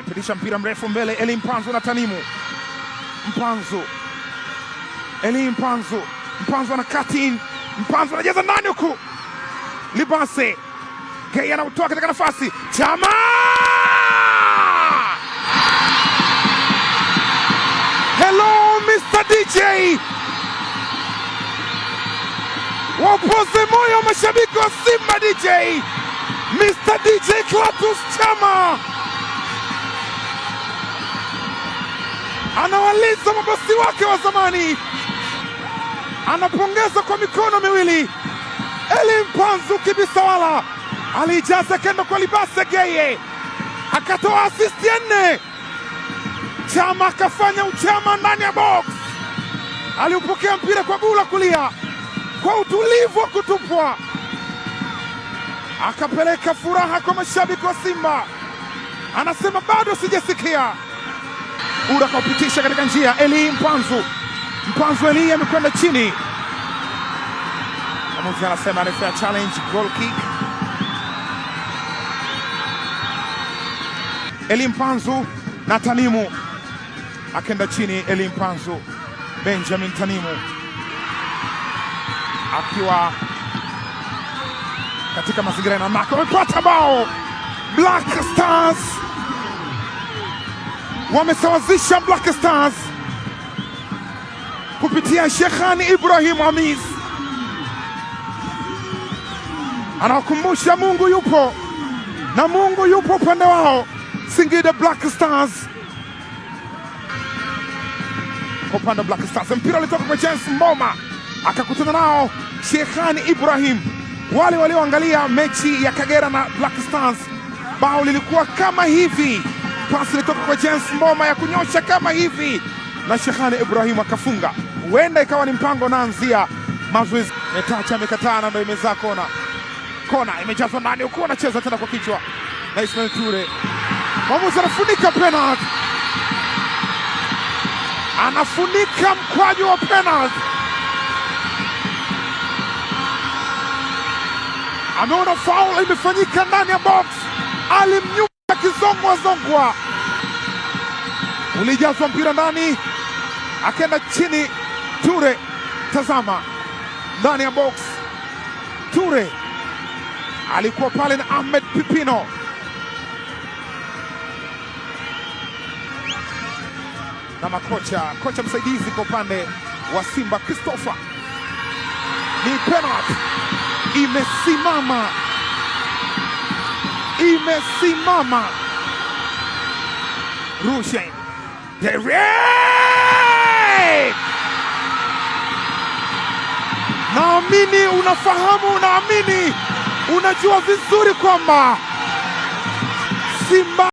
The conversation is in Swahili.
Amepitisha mpira mrefu mbele, Eli Mpanzu na Tanimu. Mpanzu, Eli Mpanzu, Mpanzu ana cut in, Mpanzu anajaza ndani huku. Libase, Gay anautoa katika nafasi. Chama! Hello Mr. DJ. Wapoze moyo mashabiki wa Simba DJ. Mr. DJ Clatous Chama anawaliza mabosi wake wa zamani, anapongeza kwa mikono miwili. Eli Mpanzu kibisawala alijaza kendo kwa Libase Geye, akatoa assist ya 4. Chama akafanya uchama ndani ya box, aliupokea mpira kwa gula kulia kwa utulivu wa kutupwa, akapeleka furaha kwa mashabiki wa Simba. Anasema bado sijasikia. Ura kaupitisha katika njia, Eli Mpanzu. Mpanzu Eli amekwenda chini. Mwamuzi anasema ni fair challenge, goal kick. Eli Mpanzu na Tanimu akenda chini. Eli Mpanzu, Benjamin Tanimu akiwa katika mazingira na maka, wamepata bao. Black Stars wamesawazisha. Black Stars kupitia Shekhani Ibrahim Hamis anawakumbusha Mungu yupo na Mungu yupo upande wao. Singida Black Stars, kwa upande wa Black Stars mpira ulitoka kwa James Mboma, akakutana nao Shekhani Ibrahim. Wale walioangalia mechi ya Kagera na Black Stars, bao lilikuwa kama hivi, pasi ilitoka kwa James Mboma ya kunyosha kama hivi na Shekhani Ibrahim akafunga. Huenda ikawa ni mpango naanzia mazoezi. Metacha amekataa na ndio imezaa kona. Kona imejazwa ndani huko, anacheza tena kwa kichwa na Ismail Ture. Mwamuzi anafunika penalty, anafunika mkwaju wa penalty. Ameona foul imefanyika ndani ya box, alimnyuka kizongwa. Ulijazwa mpira ndani, akaenda chini Ture. Tazama ndani ya box, Ture alikuwa pale na Ahmed Pipino. Na kocha msaidizi kwa upande wa Simba Christopher. Ni penalty imesimama. Rushen Derek, naamini unafahamu, naamini unajua vizuri kwamba Simba